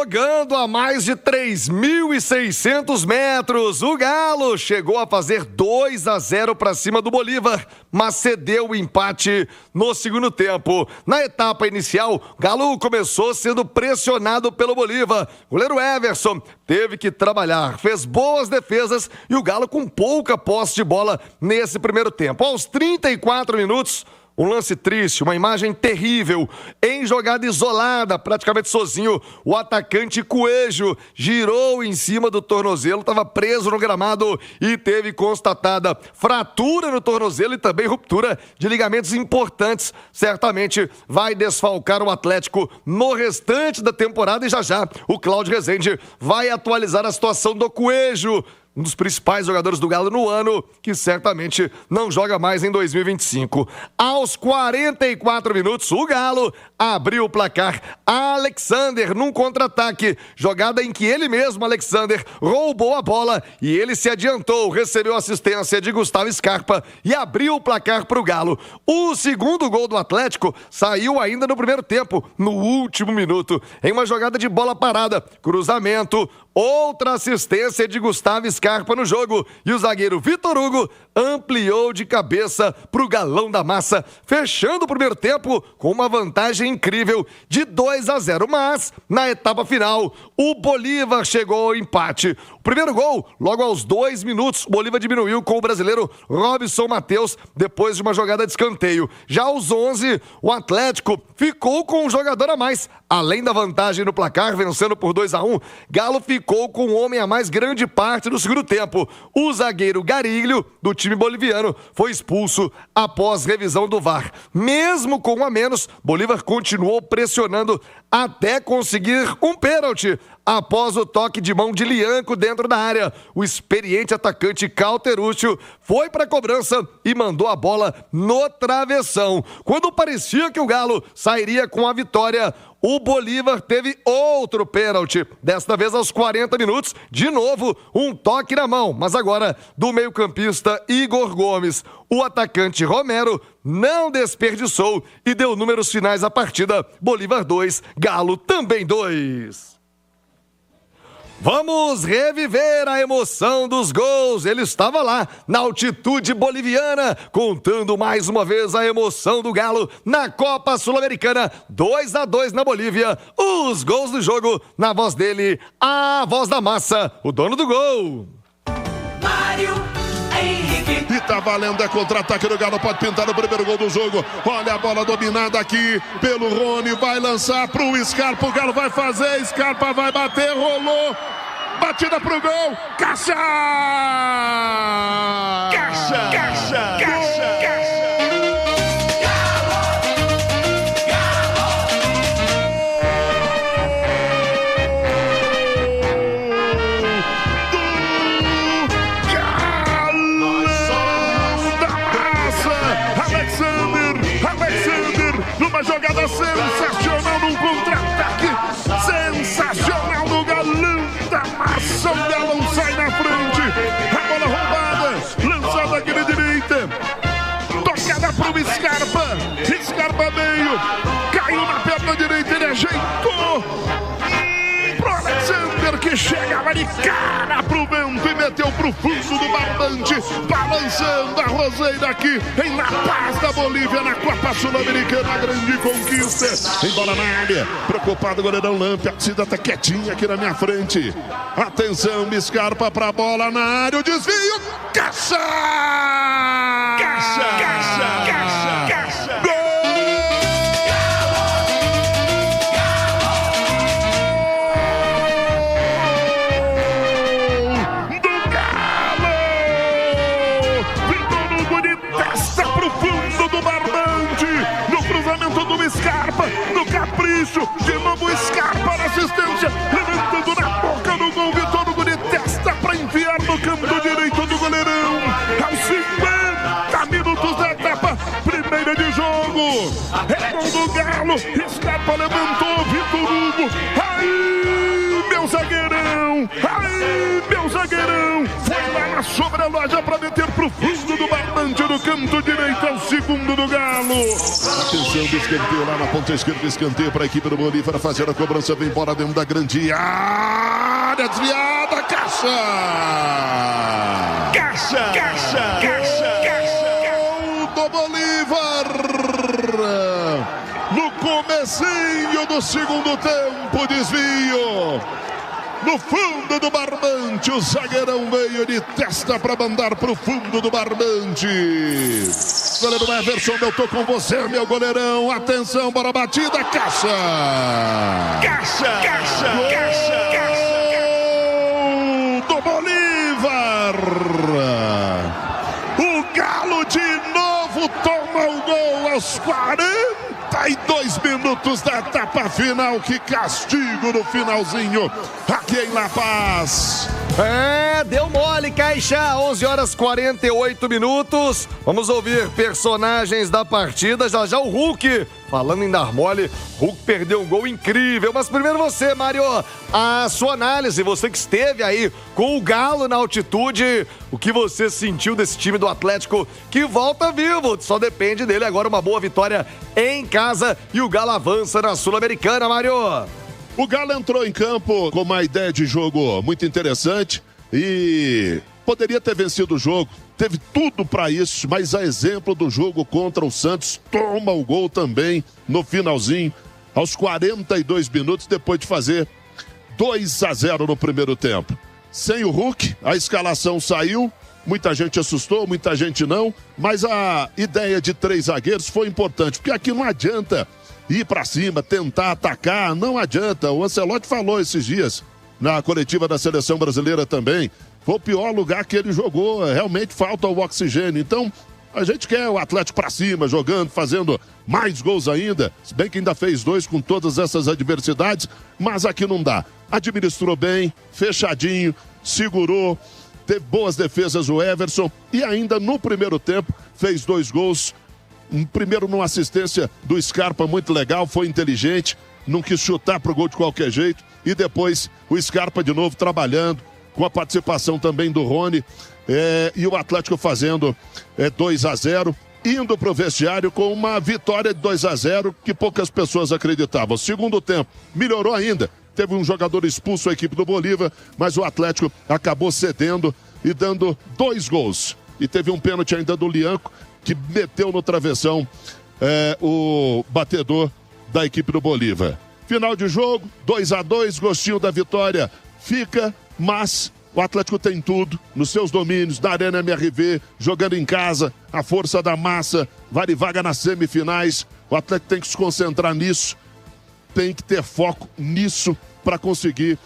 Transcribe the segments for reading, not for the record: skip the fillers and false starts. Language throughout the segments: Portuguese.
Jogando a mais de 3.600 metros, o Galo chegou a fazer 2-0 para cima do Bolívar, mas cedeu o empate no segundo tempo. Na etapa inicial, o Galo começou sendo pressionado pelo Bolívar. O goleiro Everson teve que trabalhar, fez boas defesas e o Galo com pouca posse de bola nesse primeiro tempo. Aos 34 minutos, um lance triste, uma imagem terrível. Em jogada isolada, praticamente sozinho, o atacante Coelho girou em cima do tornozelo, estava preso no gramado e teve constatada fratura no tornozelo e também ruptura de ligamentos importantes. Certamente vai desfalcar o Atlético no restante da temporada e já o Cláudio Rezende vai atualizar a situação do Coelho, um dos principais jogadores do Galo no ano, que certamente não joga mais em 2025. Aos 44 minutos, o Galo abriu o placar. Alexander, num contra-ataque, jogada em que ele mesmo, Alexander, roubou a bola e ele se adiantou, recebeu assistência de Gustavo Scarpa e abriu o placar para o Galo. O segundo gol do Atlético saiu ainda no primeiro tempo, no último minuto, em uma jogada de bola parada, cruzamento, outra assistência de Gustavo Scarpa no jogo e o zagueiro Vitor Hugo ampliou de cabeça para o Galão da Massa, fechando o primeiro tempo com uma vantagem incrível de 2-0, mas na etapa final o Bolívar chegou ao empate. O primeiro gol, logo aos 2 minutos, o Bolívar diminuiu com o brasileiro Robson Matheus depois de uma jogada de escanteio. Já aos 11, o Atlético ficou com um jogador a mais. Além da vantagem no placar, vencendo por 2-1, Galo ficou com um homem a mais grande parte do segundo tempo. O zagueiro Garilho, do time boliviano, foi expulso após revisão do VAR. Mesmo com um a menos, Bolívar continuou pressionando até conseguir um pênalti. Após o toque de mão de Lianco dentro da área, o experiente atacante Cauterúcio foi para a cobrança e mandou a bola no travessão. Quando parecia que o Galo sairia com a vitória, o Bolívar teve outro pênalti, desta vez aos 40 minutos, de novo um toque na mão, mas agora do meio-campista Igor Gomes. O atacante Romero não desperdiçou e deu números finais à partida. Bolívar 2, Galo também 2. Vamos reviver a emoção dos gols. Ele estava lá, na altitude boliviana, contando mais uma vez a emoção do Galo na Copa Sul-Americana. 2-2 na Bolívia. Os gols do jogo, na voz dele, a voz da massa, o dono do gol. Mário Henrique. E tá valendo, é contra-ataque do Galo, pode pintar o primeiro gol do jogo. Olha a bola dominada aqui pelo Rony, vai lançar pro Scarpa, o Galo vai fazer, Scarpa vai bater, rolou, batida pro gol, Caixa! Caixa! Caixa! Caixa! Numa jogada sensacional, num contra-ataque sensacional do Galão da Massa, o Galão sai na frente, a bola roubada, lançada aqui na direita, tocada pro Scarpa meio, caiu na perna direita, ele ajeitou pro Alexander, que chegava de cara pro vento e meteu pro fundo do barbante, balançando a roseira aqui em La Paz da Bolívia, na Copa Sul-Americana, a grande conquista. Em bola na área, preocupado o goleirão Lampe, a torcida tá quietinha aqui na minha frente. Atenção, Scarpa pra bola na área, o desvio, Caixa! Caixa! Caixa! Caixa! Caixa! Gol! Scarpa, no capricho, de novo Scarpa na assistência, levantando na boca do gol, Vitor Hugo de testa para enviar no canto direito do goleirão, aos 50 minutos da etapa primeira de jogo, é gol do Galo, Scarpa levantou, Vitor Hugo, aí meu zagueirão, Aí, meu zagueirão, foi lá na sobreloja para meter pro fundo do barbante no canto direito, ao segundo do Galo. Atenção do escanteio lá na ponta esquerda, escanteio para a equipe do Bolívar fazer a cobrança, vem embora dentro da grande área, desviada, Caixa! Gol do Bolívar! No comecinho do segundo tempo, desvio. No fundo do barbante, o zagueirão veio de testa para mandar pro fundo do barbante. Goleiro Everson, eu tô com você, meu goleirão. Atenção para a batida, Caixa! Gol do Bolívar! O Galo de novo toma o gol aos 42 minutos da etapa final. Que castigo no finalzinho aqui em La Paz. Deu mole, Caixa. 11 horas 48 minutos. Vamos ouvir personagens da partida. Já o Hulk. Falando em dar mole, Hulk perdeu um gol incrível. Mas primeiro você, Mário, a sua análise, você que esteve aí com o Galo na altitude, o que você sentiu desse time do Atlético que volta vivo? Só depende dele agora uma boa vitória em casa e o Galo avança na Sul-Americana, Mário. O Galo entrou em campo com uma ideia de jogo muito interessante e poderia ter vencido o jogo. Teve tudo para isso, mas a exemplo do jogo contra o Santos, toma o gol também no finalzinho, aos 42 minutos, depois de fazer 2-0 no primeiro tempo. Sem o Hulk, a escalação saiu, muita gente assustou, muita gente não, mas a ideia de 3 zagueiros foi importante, porque aqui não adianta ir para cima, tentar atacar, não adianta. O Ancelotti falou esses dias, na coletiva da Seleção Brasileira também, foi o pior lugar que ele jogou, realmente falta o oxigênio. Então, a gente quer o Atlético pra cima, jogando, fazendo mais gols ainda. Se bem que ainda fez 2 com todas essas adversidades, mas aqui não dá. Administrou bem, fechadinho, segurou, teve boas defesas o Everson e ainda no primeiro tempo fez 2 gols. Primeiro numa assistência do Scarpa muito legal, foi inteligente, não quis chutar pro gol de qualquer jeito. E depois o Scarpa de novo trabalhando, com a participação também do Rony, e o Atlético fazendo 2-0, indo para o vestiário com uma vitória de 2-0 que poucas pessoas acreditavam. Segundo tempo, melhorou ainda. Teve um jogador expulso à equipe do Bolívar, mas o Atlético acabou cedendo e dando 2 gols. E teve um pênalti ainda do Lianco, que meteu no travessão o batedor da equipe do Bolívar. Final de jogo, 2-2, gostinho da vitória fica, mas o Atlético tem tudo nos seus domínios, da Arena MRV, jogando em casa, a força da massa, vale vaga nas semifinais. O Atlético tem que se concentrar nisso, tem que ter foco nisso para conseguir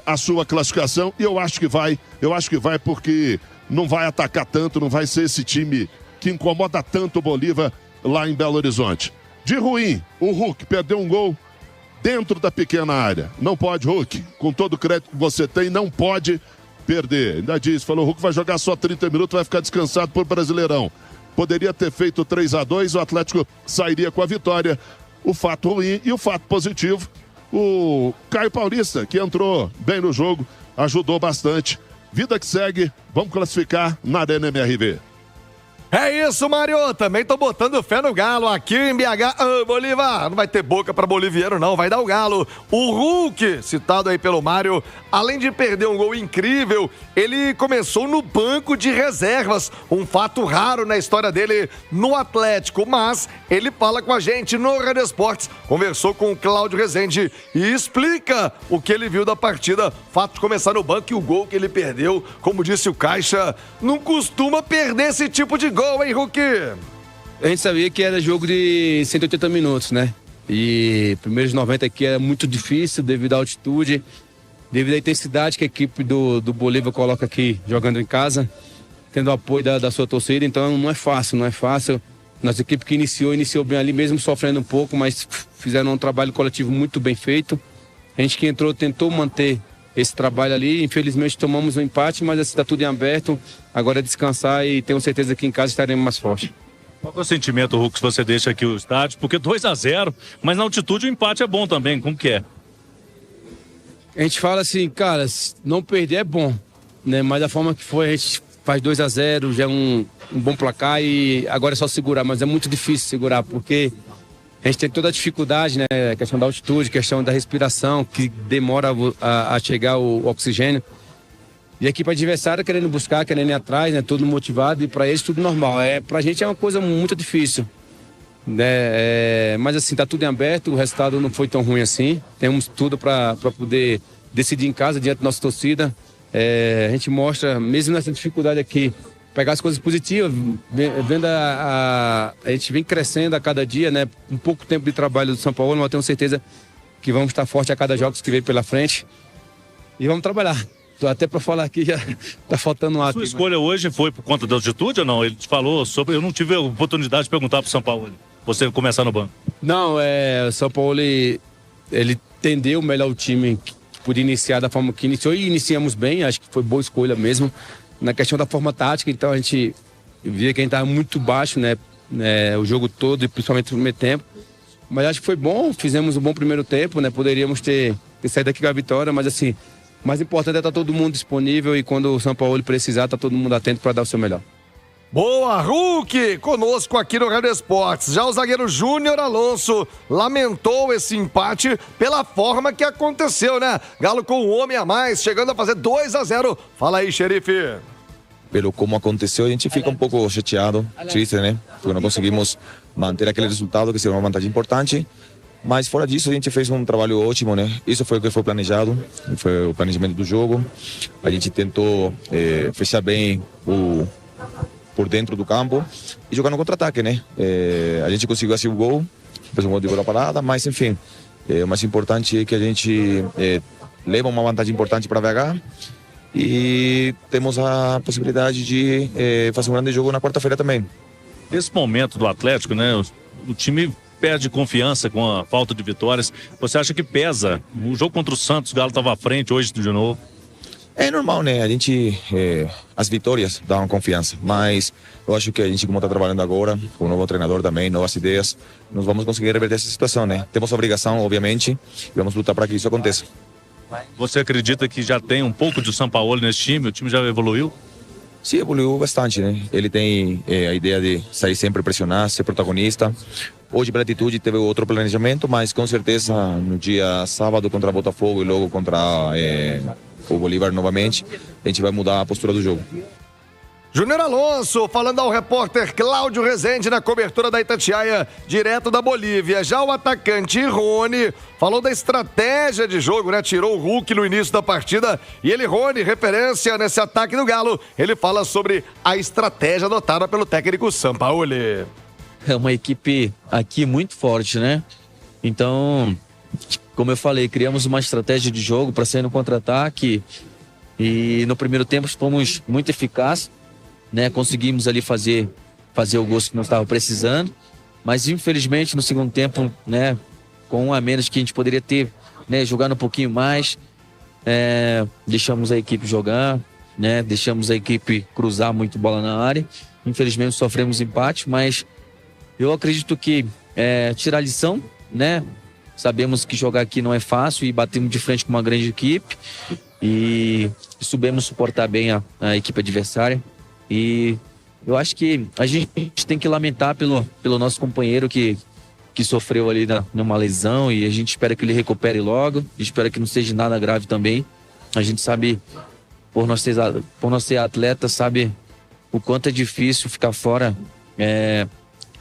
a sua classificação. E eu acho que vai porque não vai atacar tanto, não vai ser esse time que incomoda tanto o Bolívar lá em Belo Horizonte. De ruim, o Hulk perdeu um gol dentro da pequena área. Não pode, Hulk, com todo o crédito que você tem, não pode perder. Ainda diz, falou, o Hulk vai jogar só 30 minutos, vai ficar descansado por Brasileirão. Poderia ter feito 3-2, o Atlético sairia com a vitória. O fato ruim e o fato positivo, o Caio Paulista, que entrou bem no jogo, ajudou bastante. Vida que segue, vamos classificar na Arena MRV. É isso, Mário. Também tô botando fé no Galo aqui em BH. Bolívar, não vai ter boca pra boliviano, não. Vai dar o Galo. O Hulk, citado aí pelo Mário, além de perder um gol incrível, ele começou no banco de reservas. Um fato raro na história dele no Atlético. Mas ele fala com a gente no Rádio Esportes. Conversou com o Cláudio Rezende e explica o que ele viu da partida. Fato de começar no banco e o gol que ele perdeu. Como disse o Caixa, não costuma perder esse tipo de gol. Hein, Hulk? A gente sabia que era jogo de 180 minutos, né? E primeiros 90 aqui era muito difícil devido à altitude, devido à intensidade que a equipe do Bolívar coloca aqui jogando em casa, tendo o apoio da sua torcida. Então não é fácil. Nossa equipe que iniciou bem ali, mesmo sofrendo um pouco, mas fizeram um trabalho coletivo muito bem feito. A gente que entrou tentou manter esse trabalho ali, infelizmente tomamos um empate, mas está tudo em aberto, agora é descansar e tenho certeza que em casa estaremos mais fortes. Qual é o sentimento, Hulk, se você deixa aqui o estádio? Porque 2-0, mas na altitude o empate é bom também, como que é? A gente fala assim, cara, não perder é bom, né? Mas da forma que foi, a gente faz 2-0, já é um bom placar e agora é só segurar. Mas é muito difícil segurar, porque a gente tem toda a dificuldade, né? Questão da altitude, questão da respiração, que demora a chegar o oxigênio. E a equipe adversária querendo buscar, querendo ir atrás, né? Tudo motivado e para eles tudo normal. Pra gente é uma coisa muito difícil, né? Mas assim, tá tudo em aberto, o resultado não foi tão ruim assim. Temos tudo para poder decidir em casa, diante da nossa torcida. A gente mostra, mesmo nessa dificuldade aqui, pegar as coisas positivas, vendo a gente vem crescendo a cada dia, né? Um pouco tempo de trabalho do São Paulo, mas eu tenho certeza que vamos estar forte a cada jogo que vem pela frente. E vamos trabalhar. Até para falar aqui já tá faltando um ato. Sua escolha hoje foi por conta da altitude ou não? Ele te falou sobre... Eu não tive a oportunidade de perguntar pro São Paulo. Você começar no banco. Não, o São Paulo, ele entendeu melhor o time que podia iniciar da forma que iniciou. E iniciamos bem, acho que foi boa escolha mesmo. Na questão da forma tática, então a gente via que a gente estava muito baixo, né? O jogo todo, e principalmente no primeiro tempo. Mas acho que foi bom, fizemos um bom primeiro tempo, né? Poderíamos ter saído daqui com a vitória, mas assim... O mais importante é estar todo mundo disponível e quando o São Paulo precisar, tá todo mundo atento para dar o seu melhor. Boa, Hulk! Conosco aqui no Rádio Esportes. Já o zagueiro Júnior Alonso lamentou esse empate pela forma que aconteceu, né? Galo com um homem a mais, chegando a fazer 2-0. Fala aí, xerife. Pelo como aconteceu, a gente fica um pouco chateado, triste, né? Porque não conseguimos manter aquele resultado, que seria uma vantagem importante. Mas fora disso, a gente fez um trabalho ótimo, né? Isso foi o que foi planejado, foi o planejamento do jogo. A gente tentou fechar bem por dentro do campo e jogar no contra-ataque, né? A gente conseguiu assim o gol, fez um gol de bola parada, mas enfim, o mais importante é que a gente leva uma vantagem importante para VH e temos a possibilidade de fazer um grande jogo na quarta-feira também. Nesse momento do Atlético, né? O time perde confiança com a falta de vitórias. Você acha que pesa? O jogo contra o Santos, o Galo estava à frente hoje de novo. É normal, né? A gente, as vitórias dão confiança, mas eu acho que a gente, como está trabalhando agora, com o novo treinador também, novas ideias, nós vamos conseguir reverter essa situação, né? Temos a obrigação, obviamente, e vamos lutar para que isso aconteça. Você acredita que já tem um pouco de São Paulo nesse time? O time já evoluiu? Sim, evoluiu bastante, né? Ele tem a ideia de sair sempre, pressionar, ser protagonista. Hoje, pela atitude, teve outro planejamento, mas com certeza no dia sábado contra o Botafogo e logo contra o Bolívar novamente, a gente vai mudar a postura do jogo. Júnior Alonso, falando ao repórter Cláudio Rezende na cobertura da Itatiaia, direto da Bolívia. Já o atacante Rony falou da estratégia de jogo, né? Tirou o Hulk no início da partida e ele, Rony, referência nesse ataque do Galo, ele fala sobre a estratégia adotada pelo técnico Sampaoli. É uma equipe aqui muito forte, né? Então, como eu falei, criamos uma estratégia de jogo para sair no contra-ataque e no primeiro tempo fomos muito eficazes, né? Conseguimos ali fazer o gol que nós estávamos precisando, mas infelizmente no segundo tempo, né? Com um a menos que a gente poderia ter, né? Jogando um pouquinho mais, deixamos a equipe jogar, né? Deixamos a equipe cruzar muito bola na área. Infelizmente sofremos empate, mas eu acredito que tirar lição, né? Sabemos que jogar aqui não é fácil e batemos de frente com uma grande equipe e soubemos suportar bem a equipe adversária. E eu acho que a gente tem que lamentar pelo nosso companheiro que sofreu ali numa lesão e a gente espera que ele recupere logo, espera que não seja nada grave também. A gente sabe, por nós ser atleta, sabe o quanto é difícil ficar fora.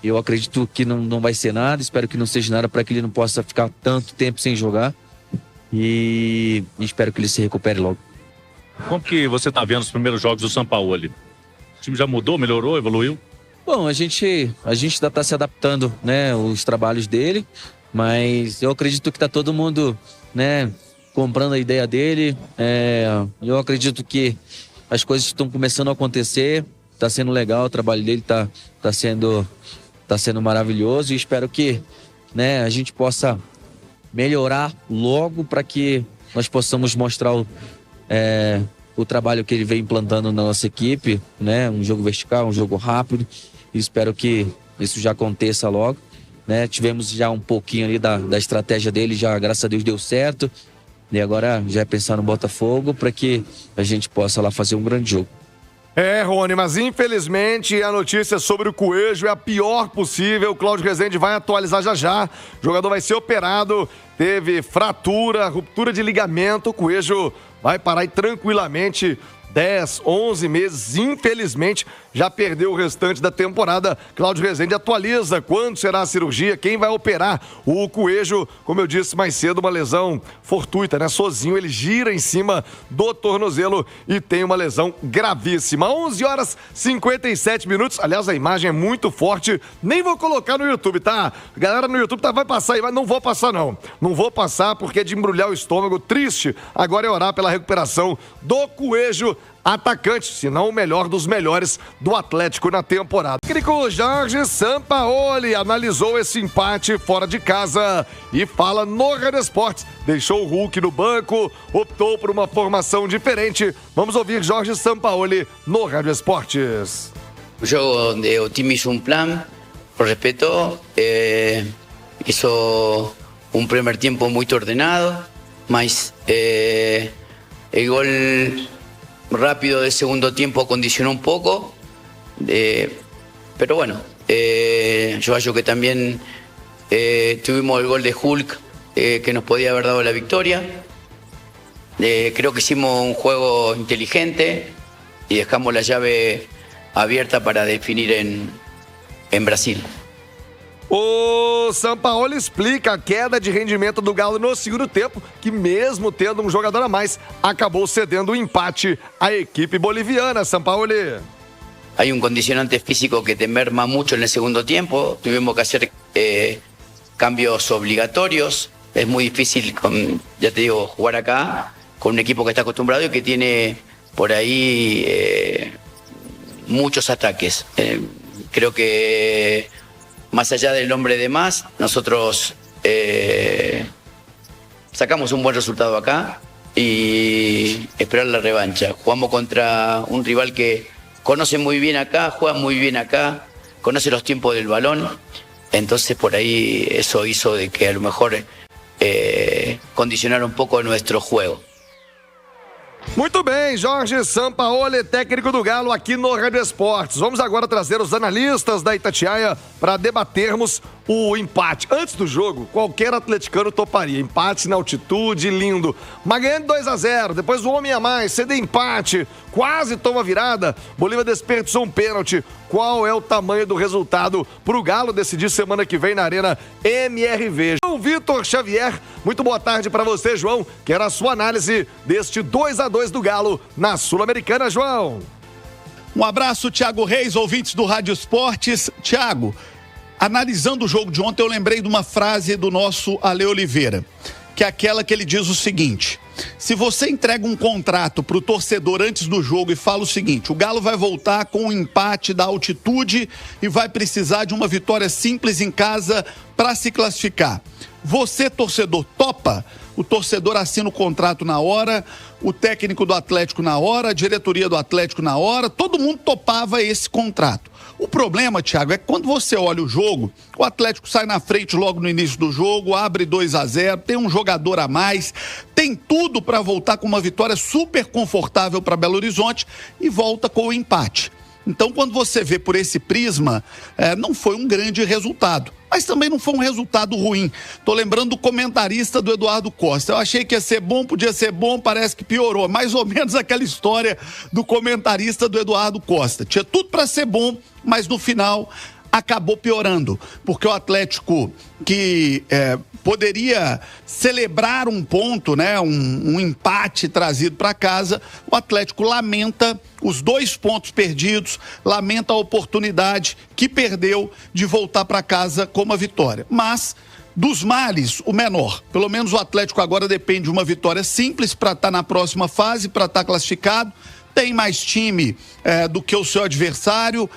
Eu acredito que não vai ser nada, espero que não seja nada para que ele não possa ficar tanto tempo sem jogar e espero que ele se recupere logo. Como que você está vendo os primeiros jogos do São Paulo ali? O time já mudou, melhorou, evoluiu? Bom, a gente ainda está se adaptando, né, os trabalhos dele, mas eu acredito que está todo mundo, né, comprando a ideia dele. Eu acredito que as coisas estão começando a acontecer, está sendo legal, o trabalho dele tá sendo maravilhoso e espero que, né, a gente possa melhorar logo para que nós possamos mostrar o trabalho que ele vem implantando na nossa equipe, né? Um jogo vertical, um jogo rápido. E espero que isso já aconteça logo, né? Tivemos já um pouquinho ali da estratégia dele, já graças a Deus deu certo. E agora já é pensar no Botafogo para que a gente possa lá fazer um grande jogo. Rony, mas infelizmente a notícia sobre o Coelho é a pior possível. O Cláudio Rezende vai atualizar já. O jogador vai ser operado, teve fratura, ruptura de ligamento. O Coelho vai parar aí tranquilamente 10, 11 meses, infelizmente, já perdeu o restante da temporada. Cláudio Rezende atualiza quando será a cirurgia, quem vai operar o Coelho. Como eu disse mais cedo, uma lesão fortuita, né? Sozinho, ele gira em cima do tornozelo e tem uma lesão gravíssima. 11 horas 57 minutos. Aliás, a imagem é muito forte. Nem vou colocar no YouTube, tá? A galera no YouTube vai passar aí, mas não vou passar, não. Não vou passar porque é de embrulhar o estômago. Triste. Agora é orar pela recuperação do Coelho, atacante, se não o melhor dos melhores do Atlético na temporada. O técnico Jorge Sampaoli analisou esse empate fora de casa e fala no Rádio Esportes. Deixou o Hulk no banco, optou por uma formação diferente. Vamos ouvir Jorge Sampaoli no Rádio Esportes. O time hizo plan, lo respetou, hizo primer tiempo muito ordenado, mas el gol rápido del segundo tiempo condicionó un poco, pero bueno, yo acho que también tuvimos el gol de Hulk que nos podía haber dado la victoria. Creo que hicimos un juego inteligente y dejamos la llave abierta para definir en Brasil. O Sampaoli explica a queda de rendimento do Galo no segundo tempo, que mesmo tendo um jogador a mais, acabou cedendo o empate à equipe boliviana. Sampaoli. Hay un condicionante físico que te merma mucho en el segundo tiempo. Tuvimos que hacer cambios obligatorios. Es muy difícil, ya te digo, jugar acá con un equipo que está acostumbrado y que tiene por ahí muchos ataques. Creo que más allá del hombre de más, nosotros sacamos un buen resultado acá y esperar la revancha. Jugamos contra un rival que conoce muy bien acá, juega muy bien acá, conoce los tiempos del balón. Entonces por ahí eso hizo de que a lo mejor condicionara un poco nuestro juego. Muito bem, Jorge Sampaoli, técnico do Galo, aqui no Rádio Esportes. Vamos agora trazer os analistas da Itatiaia para debatermos o empate. Antes do jogo, qualquer atleticano toparia. Empate na altitude, lindo. Mas ganhando 2-0, depois o homem a mais, ceder empate, quase toma virada. Bolívar desperdiçou um pênalti. Qual é o tamanho do resultado para o Galo decidir semana que vem na Arena MRV? João Vitor Xavier, muito boa tarde para você, João. Quero a sua análise deste 2-2 do Galo na Sul-Americana, João. Um abraço, Thiago Reis, ouvintes do Rádio Esportes. Thiago, analisando o jogo de ontem, eu lembrei de uma frase do nosso Ale Oliveira, que é aquela que ele diz o seguinte: se você entrega um contrato para o torcedor antes do jogo e fala o seguinte, o Galo vai voltar com um empate da altitude e vai precisar de uma vitória simples em casa para se classificar, você, torcedor, topa? O torcedor assina o contrato na hora, o técnico do Atlético na hora, a diretoria do Atlético na hora, todo mundo topava esse contrato. O problema, Thiago, é que quando você olha o jogo, o Atlético sai na frente logo no início do jogo, abre 2-0, tem um jogador a mais, tem tudo para voltar com uma vitória super confortável para Belo Horizonte e volta com o empate. Então, quando você vê por esse prisma, não foi um grande resultado. Mas também não foi um resultado ruim. Tô lembrando do comentarista do Eduardo Costa. Eu achei que ia ser bom, podia ser bom, parece que piorou. Mais ou menos aquela história do comentarista do Eduardo Costa. Tinha tudo para ser bom, mas no final acabou piorando, porque o Atlético que poderia celebrar um ponto, né, um empate trazido para casa, o Atlético lamenta os 2 pontos perdidos, lamenta a oportunidade que perdeu de voltar para casa com uma vitória. Mas dos males, o menor. Pelo menos o Atlético agora depende de uma vitória simples para estar na próxima fase, para estar classificado. Tem mais time do que o seu adversário,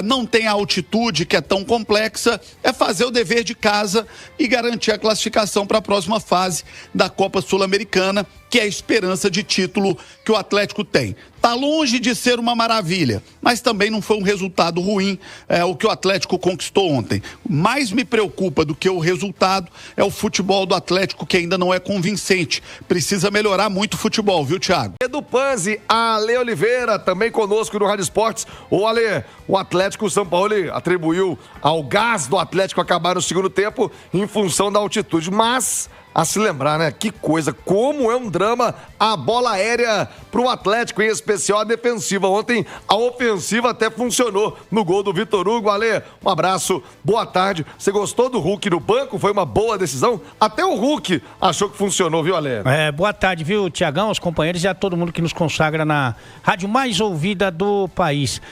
não tem a altitude que é tão complexa, é fazer o dever de casa e garantir a classificação para a próxima fase da Copa Sul-Americana, que é a esperança de título que o Atlético tem. Tá Tá longe de ser uma maravilha, mas também não foi um resultado ruim o que o Atlético conquistou ontem. Mais me preocupa do que o resultado é o futebol do Atlético, que ainda não é convincente. Precisa melhorar muito o futebol, viu, Thiago? Edu Panzi, Ale Oliveira, também conosco no Rádio Esportes. Ô, Ale, o Atlético São Paulo atribuiu ao gás do Atlético acabar no segundo tempo em função da altitude, mas a se lembrar, né? Que coisa, como é um drama a bola aérea pro Atlético, em especial a defensiva. Ontem a ofensiva até funcionou no gol do Vitor Hugo. Ale, um abraço, boa tarde. Você gostou do Hulk no banco? Foi uma boa decisão? Até o Hulk achou que funcionou, viu, Ale? Boa tarde, viu, Tiagão, os companheiros e a todo mundo que nos consagra na rádio mais ouvida do país.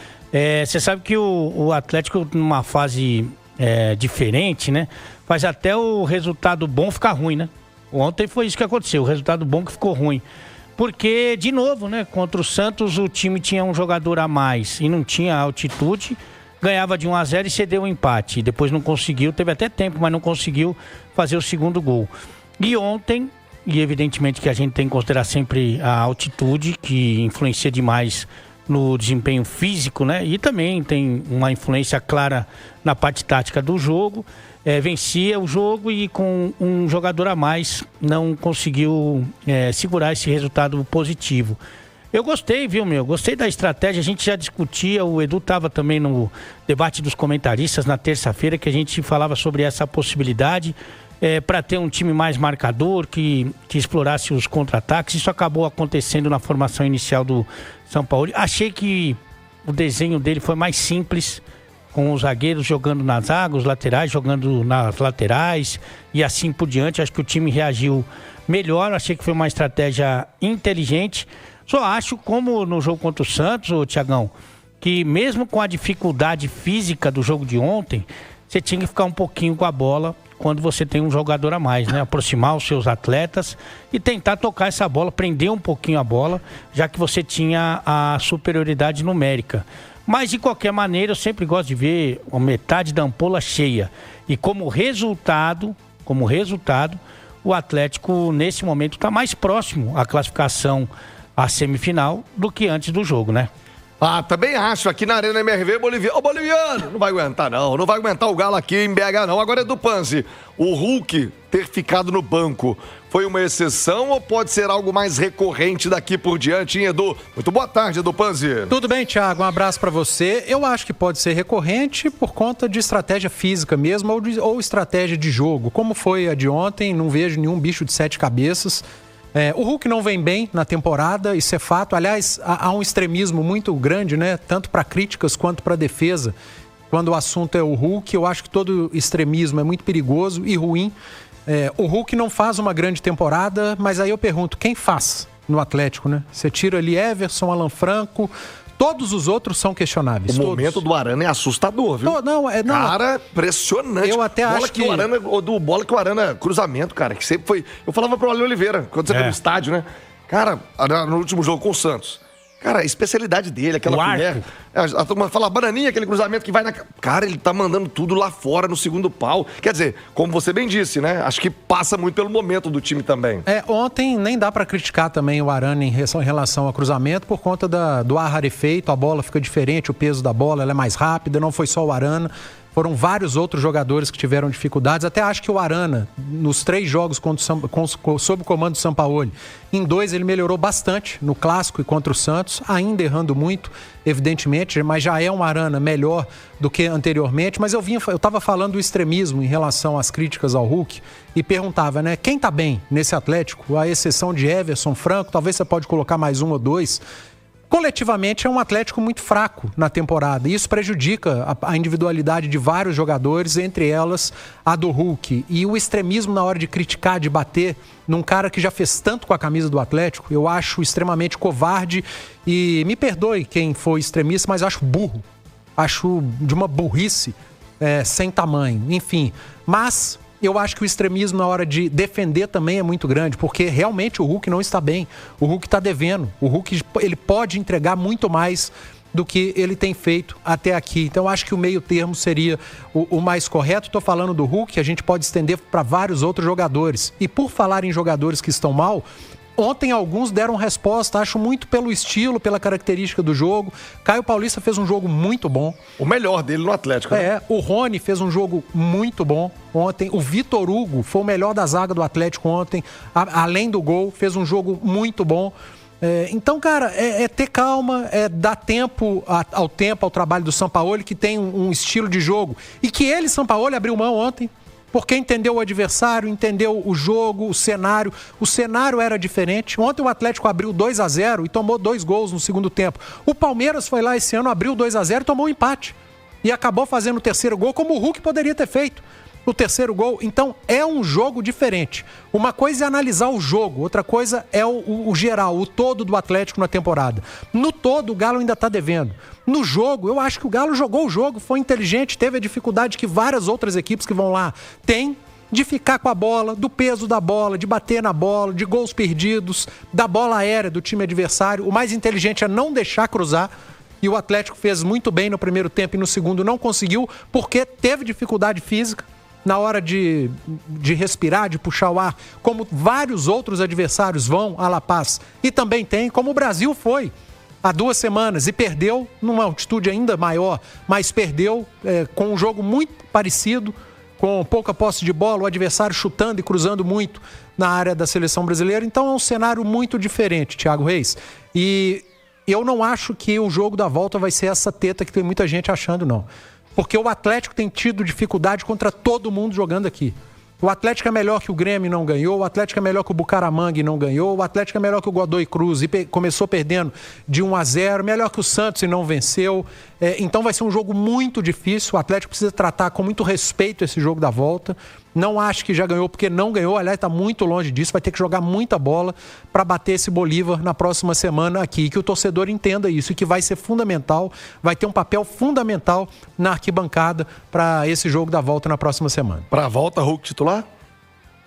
Você sabe que o Atlético, numa fase diferente, né? Faz até o resultado bom ficar ruim, né? Ontem foi isso que aconteceu, o resultado bom que ficou ruim. Porque, de novo, né? Contra o Santos, o time tinha um jogador a mais e não tinha altitude, ganhava de 1-0 e cedeu o empate. Depois não conseguiu, teve até tempo, mas não conseguiu fazer o segundo gol. E ontem, e evidentemente que a gente tem que considerar sempre a altitude, que influencia demais no desempenho físico, né? E também tem uma influência clara na parte tática do jogo. Vencia o jogo e com um jogador a mais não conseguiu segurar esse resultado positivo. Eu gostei, viu, meu? Gostei da estratégia. A gente já discutia, o Edu estava também no debate dos comentaristas na terça-feira, que a gente falava sobre essa possibilidade para ter um time mais marcador, que explorasse os contra-ataques. Isso acabou acontecendo na formação inicial do São Paulo. Achei que o desenho dele foi mais simples, com os zagueiros jogando na zaga, os laterais jogando nas laterais e assim por diante. Acho que o time reagiu melhor, achei que foi uma estratégia inteligente. Só acho, como no jogo contra o Santos, Tiagão, que mesmo com a dificuldade física do jogo de ontem, você tinha que ficar um pouquinho com a bola quando você tem um jogador a mais, né? Aproximar os seus atletas e tentar tocar essa bola, prender um pouquinho a bola, já que você tinha a superioridade numérica. Mas, de qualquer maneira, eu sempre gosto de ver a metade da ampola cheia. E como resultado, o Atlético, nesse momento, está mais próximo à classificação à semifinal do que antes do jogo, né? Também acho, aqui na Arena MRV, Boliviano. Ô, boliviano, não vai aguentar não vai aguentar o Galo aqui em BH não. Agora é do Panzi, o Hulk ter ficado no banco foi uma exceção ou pode ser algo mais recorrente daqui por diante, hein, Edu? Muito boa tarde, Edu Panzi. Tudo bem, Thiago, um abraço pra você. Eu acho que pode ser recorrente por conta de estratégia física mesmo ou estratégia de jogo. Como foi a de ontem, não vejo nenhum bicho de 7 cabeças. O Hulk não vem bem na temporada, isso é fato. Aliás, há um extremismo muito grande, né? Tanto para críticas quanto para defesa. Quando o assunto é o Hulk, eu acho que todo extremismo é muito perigoso e ruim. O Hulk não faz uma grande temporada, mas aí eu pergunto, quem faz no Atlético, né? Você tira ali Everson, Alan Franco, todos os outros são questionáveis. O momento do Arana é assustador, viu? Cara, impressionante. Eu até acho que... bola que o Arana, cruzamento, cara, que sempre foi... Eu falava pro Ale Oliveira, quando você foi no estádio, né? Cara, no último jogo com o Santos. Cara, a especialidade dele, aquela colher. A turma fala, bananinha, aquele cruzamento que vai na... Cara, ele tá mandando tudo lá fora no segundo pau. Quer dizer, como você bem disse, né? Acho que passa muito pelo momento do time também. Ontem nem dá pra criticar também o Arana em relação ao cruzamento por conta do ar rarefeito, a bola fica diferente, o peso da bola, ela é mais rápida, não foi só o Arana. Foram vários outros jogadores que tiveram dificuldades. Até acho que o Arana, nos 3 jogos sob o comando do Sampaoli, em 2 ele melhorou bastante, no Clássico e contra o Santos, ainda errando muito, evidentemente, mas já é um Arana melhor do que anteriormente. Mas eu estava falando do extremismo em relação às críticas ao Hulk e perguntava, né, quem tá bem nesse Atlético, à exceção de Everson, Franco, talvez você pode colocar mais 1 ou 2. Coletivamente é um Atlético muito fraco na temporada e isso prejudica a individualidade de vários jogadores, entre elas a do Hulk. E o extremismo na hora de criticar, de bater num cara que já fez tanto com a camisa do Atlético, eu acho extremamente covarde e me perdoe quem for extremista, mas acho burro. Acho de uma burrice sem tamanho, enfim. Mas... eu acho que o extremismo na hora de defender também é muito grande, porque realmente o Hulk não está bem. O Hulk está devendo. O Hulk ele pode entregar muito mais do que ele tem feito até aqui. Então eu acho que o meio termo seria o mais correto. Estou falando do Hulk, a gente pode estender para vários outros jogadores. E por falar em jogadores que estão mal, Ontem alguns deram resposta, acho muito pelo estilo, pela característica do jogo. Caio Paulista fez um jogo muito bom. O melhor dele no Atlético, né? O Rony fez um jogo muito bom ontem. O Vitor Hugo foi o melhor da zaga do Atlético ontem. Além do gol, fez um jogo muito bom. Então, cara, é ter calma, é dar tempo ao trabalho do Sampaoli, que tem um estilo de jogo. E que ele, Sampaoli, abriu mão ontem. Porque entendeu o adversário, entendeu o jogo, o cenário. O cenário era diferente. Ontem o Atlético abriu 2-0 e tomou 2 gols no segundo tempo. O Palmeiras foi lá esse ano, abriu 2-0 e tomou um empate. E acabou fazendo o terceiro gol, como o Hulk poderia ter feito. O terceiro gol. Então, é um jogo diferente. Uma coisa é analisar o jogo, outra coisa é o geral, o todo do Atlético na temporada. No todo, o Galo ainda está devendo. No jogo, eu acho que o Galo jogou o jogo, foi inteligente, teve a dificuldade que várias outras equipes que vão lá têm, de ficar com a bola, do peso da bola, de bater na bola, de gols perdidos, da bola aérea do time adversário. O mais inteligente é não deixar cruzar. E o Atlético fez muito bem no primeiro tempo e no segundo não conseguiu, porque teve dificuldade física na hora de respirar, de puxar o ar, como vários outros adversários vão a La Paz. E também tem, como o Brasil foi há 2 semanas e perdeu numa altitude ainda maior, mas perdeu com um jogo muito parecido, com pouca posse de bola, o adversário chutando e cruzando muito na área da seleção brasileira. Então é um cenário muito diferente, Thiago Reis. E eu não acho que o jogo da volta vai ser essa teta que tem muita gente achando, não. Porque o Atlético tem tido dificuldade contra todo mundo jogando aqui. O Atlético é melhor que o Grêmio e não ganhou, o Atlético é melhor que o Bucaramanga e não ganhou, o Atlético é melhor que o Godoy Cruz e começou perdendo de 1-0, melhor que o Santos e não venceu. Então vai ser um jogo muito difícil, o Atlético precisa tratar com muito respeito esse jogo da volta. Não acho que já ganhou porque não ganhou, aliás, está muito longe disso, vai ter que jogar muita bola para bater esse Bolívar na próxima semana aqui, que o torcedor entenda isso e que vai ser fundamental, vai ter um papel fundamental na arquibancada para esse jogo da volta na próxima semana. Para a volta, Hulk titular?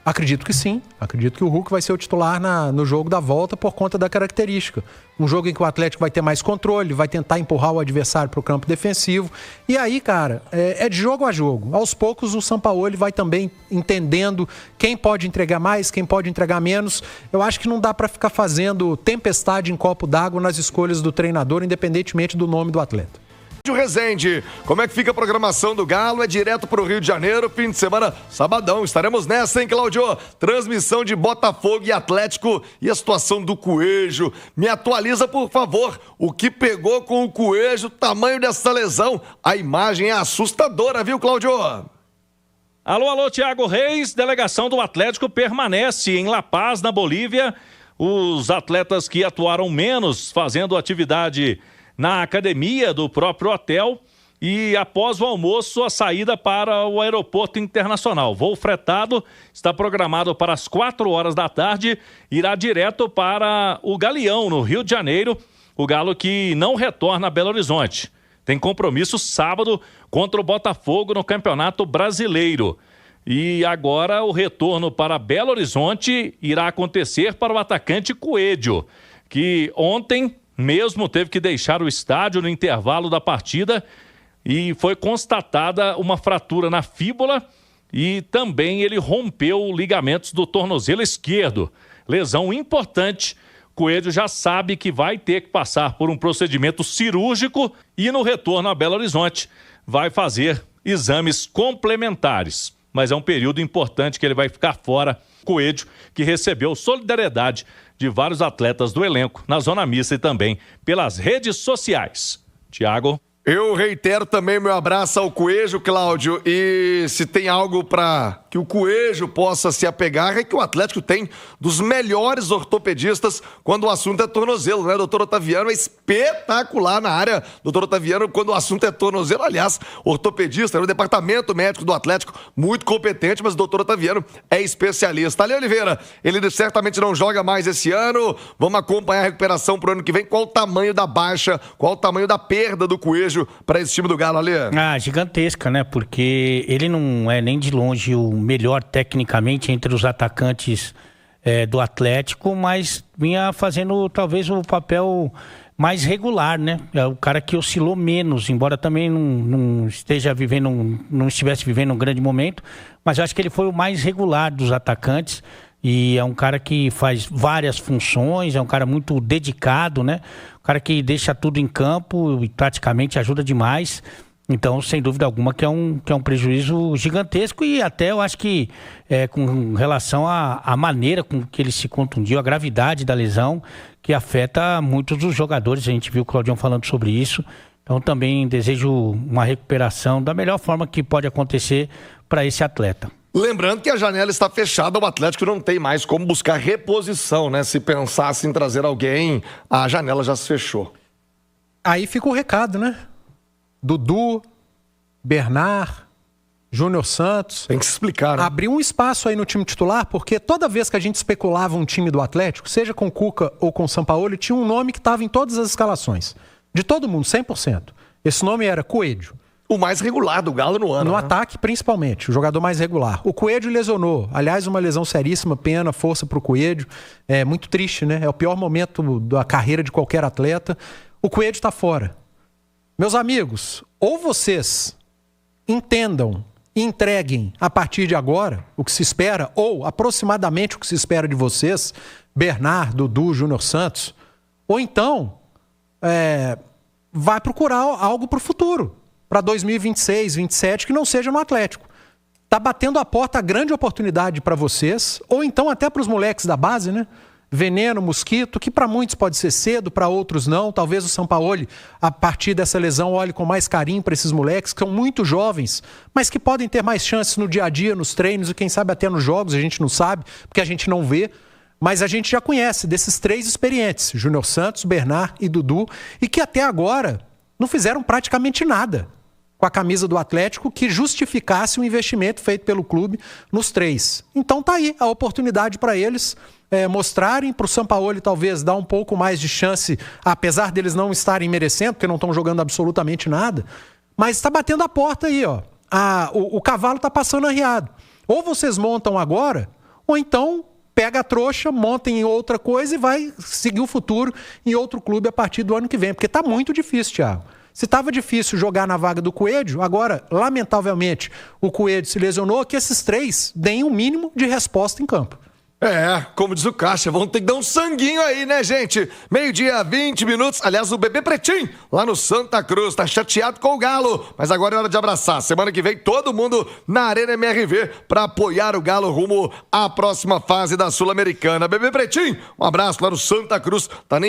Acredito que sim. Acredito que o Hulk vai ser o titular no jogo da volta por conta da característica. Um jogo em que o Atlético vai ter mais controle, vai tentar empurrar o adversário para o campo defensivo. E aí, cara, é de jogo a jogo. Aos poucos o Sampaoli vai também entendendo quem pode entregar mais, quem pode entregar menos. Eu acho que não dá para ficar fazendo tempestade em copo d'água nas escolhas do treinador, independentemente do nome do atleta. Rezende, como é que fica a programação do Galo? É direto pro Rio de Janeiro, fim de semana, sabadão. Estaremos nessa, hein, Cláudio? Transmissão de Botafogo e Atlético e a situação do Coelho. Me atualiza, por favor, o que pegou com o Coelho, o tamanho dessa lesão. A imagem é assustadora, viu, Cláudio? Alô, Thiago Reis. Delegação do Atlético permanece em La Paz, na Bolívia. Os atletas que atuaram menos fazendo atividade na academia do próprio hotel e após o almoço a saída para o aeroporto internacional. Voo fretado está programado para as 4 da tarde, irá direto para o Galeão, no Rio de Janeiro, o Galo que não retorna a Belo Horizonte. Tem compromisso sábado contra o Botafogo no Campeonato Brasileiro. E agora o retorno para Belo Horizonte irá acontecer para o atacante Coelho, que ontem mesmo teve que deixar o estádio no intervalo da partida e foi constatada uma fratura na fíbula e também ele rompeu ligamentos do tornozelo esquerdo. Lesão importante. Coelho já sabe que vai ter que passar por um procedimento cirúrgico e no retorno a Belo Horizonte vai fazer exames complementares. Mas é um período importante que ele vai ficar fora. Coelho, que recebeu solidariedade de vários atletas do elenco na zona mista e também pelas redes sociais. Thiago. Eu reitero também meu abraço ao Coelho, Cláudio, e se tem algo para que o Coelho possa se apegar é que o Atlético tem dos melhores ortopedistas quando o assunto é tornozelo, né? Doutor Otaviano é espetacular na área. Doutor Otaviano, quando o assunto é tornozelo, aliás, ortopedista no departamento médico do Atlético, muito competente, mas o doutor Otaviano é especialista. Ale Oliveira, ele certamente não joga mais esse ano, vamos acompanhar a recuperação pro ano que vem. Qual o tamanho da baixa, qual o tamanho da perda do Coelho para esse time do Galo, Ale? Gigantesca, né? Porque ele não é nem de longe o melhor tecnicamente entre os atacantes do Atlético, mas vinha fazendo talvez o papel mais regular, né? É o cara que oscilou menos, embora também não estivesse vivendo um grande momento, mas eu acho que ele foi o mais regular dos atacantes. E é um cara que faz várias funções, é um cara muito dedicado, né? Um cara que deixa tudo em campo e praticamente ajuda demais. Então, sem dúvida alguma, que é um prejuízo gigantesco e até eu acho que com relação à maneira com que ele se contundiu, a gravidade da lesão, que afeta muitos dos jogadores. A gente viu o Claudião falando sobre isso. Então, também desejo uma recuperação da melhor forma que pode acontecer para esse atleta. Lembrando que a janela está fechada, o Atlético não tem mais como buscar reposição, né? Se pensasse em trazer alguém, a janela já se fechou. Aí fica o recado, né? Dudu, Bernard, Júnior Santos. Tem que se explicar, né? Abriu um espaço aí no time titular, porque toda vez que a gente especulava um time do Atlético, seja com Cuca ou com Sampaoli, tinha um nome que estava em todas as escalações. De todo mundo, 100%. Esse nome era Coelho. O mais regular do Galo no ano. No né? ataque, principalmente, o jogador mais regular. O Coelho lesionou. Aliás, uma lesão seríssima, pena, força pro Coelho. É muito triste, né? É o pior momento da carreira de qualquer atleta. O Coelho está fora. Meus amigos, ou vocês entendam e entreguem a partir de agora o que se espera, ou aproximadamente o que se espera de vocês, Bernard, Dudu, Júnior Santos, ou então vai procurar algo para o futuro. Para 2026, 2027, que não seja no Atlético. Tá batendo a porta a grande oportunidade para vocês, ou então até para os moleques da base, né? Veneno, Mosquito, que para muitos pode ser cedo, para outros não. Talvez o Sampaoli, a partir dessa lesão, olhe com mais carinho para esses moleques, que são muito jovens, mas que podem ter mais chances no dia a dia, nos treinos, e quem sabe até nos jogos, a gente não sabe, porque a gente não vê. Mas a gente já conhece desses três experientes, Júnior Santos, Bernard e Dudu, e que até agora não fizeram praticamente nada com a camisa do Atlético que justificasse o investimento feito pelo clube nos três. Então tá aí a oportunidade para eles mostrarem, para o Sampaoli talvez dar um pouco mais de chance, apesar deles não estarem merecendo, porque não estão jogando absolutamente nada, mas está batendo a porta aí, ó. O cavalo está passando arriado. Ou vocês montam agora, ou então pega a trouxa, monta em outra coisa e vai seguir o futuro em outro clube a partir do ano que vem, porque tá muito difícil, Thiago. Se estava difícil jogar na vaga do Coelho, agora, lamentavelmente, o Coelho se lesionou, que esses três deem um mínimo de resposta em campo. Como diz o Caixa, vão ter que dar um sanguinho aí, né, gente? 12h, 20 minutos. Aliás, o bebê Pretinho, lá no Santa Cruz, tá chateado com o Galo. Mas agora é hora de abraçar. Semana que vem, todo mundo na Arena MRV pra apoiar o Galo rumo à próxima fase da Sul-Americana. Bebê Pretinho, um abraço lá no Santa Cruz. Tá nem